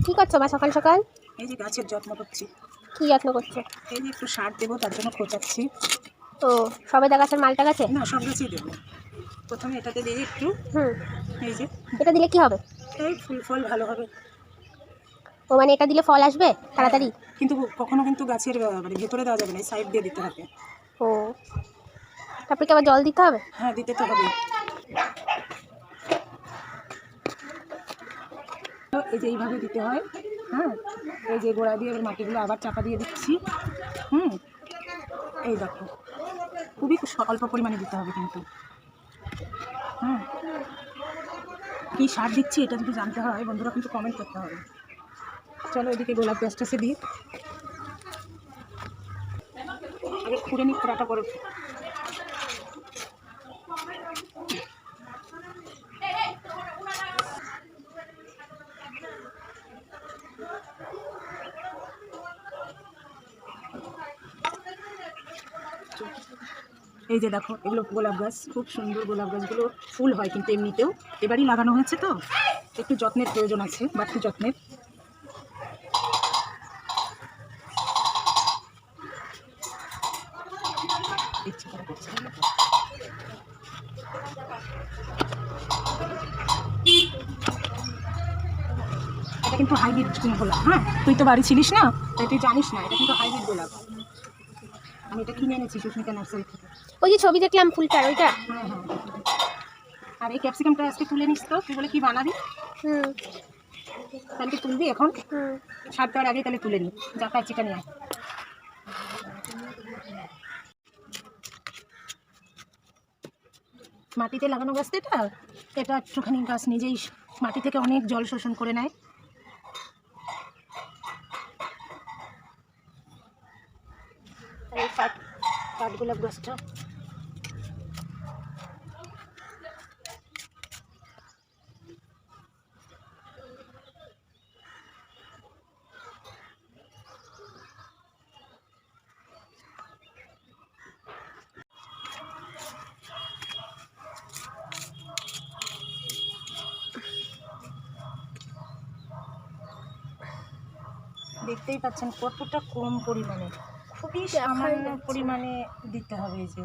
কি করছো বা সকাল সকাল? এই যে গাছের যত্ন করছি। কি যত্ন করছো? এই যে একটু সার দেবো, তার জন্য খোঁচাচ্ছি। তো সবেদা গাছের মালটা গাছে? না, সব গাছেই দেবো। প্রথমে এটাতে দিয়ে একটু, হুম। এই যে এটা দিলে কি হবে? এই ফুল ফল ভালো হবে। ও মানে এটা দিলে ফল আসবে তাড়াতাড়ি? কিন্তু কখনো কিন্তু গাছের মানে ভেতরে দেওয়া যাবে না, সাইড দিয়ে দিতে হবে। ও, তারপরে কি আবার জল দিতে হবে? হ্যাঁ, দিতে তো হবে। এই যে এইভাবে দিতে হয়। হ্যাঁ, এই যে গোড়া দিয়ে এবার মাটিগুলো আবার চাপা দিয়ে দিচ্ছি। এই দেখো, খুবই অল্প পরিমাণে দিতে হবে কিন্তু। কী সার দিচ্ছি এটা যদি জানতে হয় বন্ধুরা কিন্তু কমেন্ট করতে হবে। চলো এদিকে গোলাপ গাছটা সে দিই। আগে খুঁড়ে নিই, খোঁড়াটা করে। এই যে দেখো, এগুলো গোলাপ গাছ, খুব সুন্দর গোলাপ গাছগুলো। ফুল হয় কিন্তু এমনিতেও, এবারই লাগানো হয়েছে তো একটু যত্নের প্রয়োজন আছে, বাড়তি যত্নের। এটা কিন্তু হাইব্রিড গোলাপ। হ্যাঁ, তুই তো বাড়ি ছিলিস না, তাই তুই জানিস না, এটা কিন্তু হাইব্রিড গোলাপ। আমি এটা কিনে এনেছি সুস্মিতা নার্সারি থেকে। ওই যে ছবি দেখলাম ফুলটার, ওইটা? হ্যাঁ হ্যাঁ। আর এই ক্যাপসিকামটা আজকে তুলে নিস তো, তুই বলে কি বানাবি? তাহলে কি তুলবি এখন? সার দেওয়ার আগে তাহলে তুলে নি, যা কাচিটা নিয়ে। মাটিতে লাগানো গাছ তো এটা, এটা একটুখানি গাছ নিজেই মাটি থেকে অনেক জল শোষণ করে নেয়। কাঠগোলাপ গাছটা দেখতেই পাচ্ছেন কতটা কম পরিমাণে, খুবই সামান্য পরিমাণে দিতে হবে। এই যে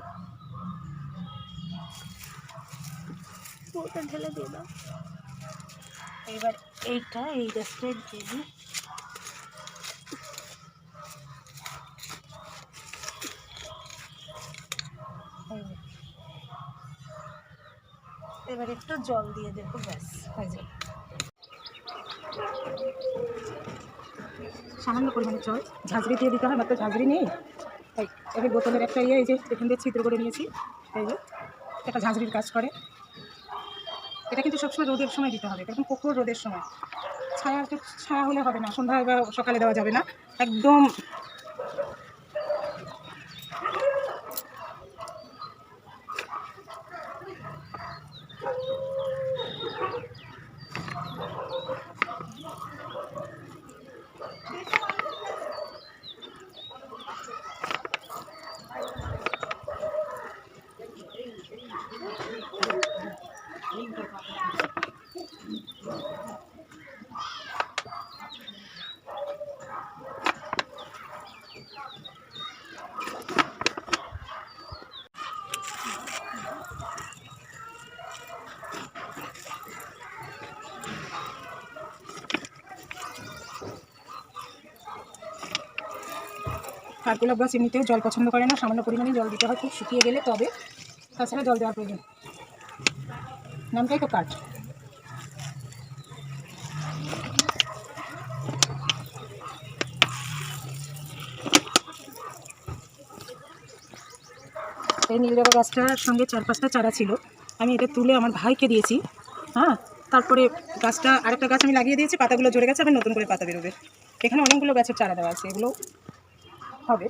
ঢেলে দিয়ে দাও। এবার এইটা, এই গাছটা দিয়ে দিই। এবার একটু জল দিয়ে দেবো, ব্যাস হয়ে যাবে। সামান্য পরিমাণে জল, ঝাঁঝরি দিয়ে দিতে হয়, মাত্র ঝাঁঝরি নেই তাই। এবার বোতলের একটা এই যে এখান দিয়ে ছিদ্র করে নিয়েছি, এই যে একটা ঝাঁঝরির কাজ করে। এটা কিন্তু সবসময় রোদের সময় দিতে হবে, এটা কিন্তু প্রখর রোদের সময়। ছায়া হলে হবে না, সন্ধ্যায় বা সকালে দেওয়া যাবে না একদম। কাঠগোলাপ গাছ এমনিতেও জল পছন্দ করে না, সামান্য পরিমাণে জল দিতে হয়, খুব শুকিয়ে গেলে তবে, তাছাড়া জল দেওয়ার প্রয়োজন। নামটাই তো কাঠ। এই নীলজবা গাছটার সঙ্গে 4-5টা চারা ছিল, আমি এটা তুলে আমার ভাইকে দিয়েছি। হ্যাঁ, তারপরে গাছটা, আরেকটা গাছ আমি লাগিয়ে দিয়েছি, পাতাগুলো ঝরে গেছে, আবার নতুন করে পাতা বেরোবে। এখানে অনেকগুলো গাছের চারা দেওয়া আছে, এগুলো হবে।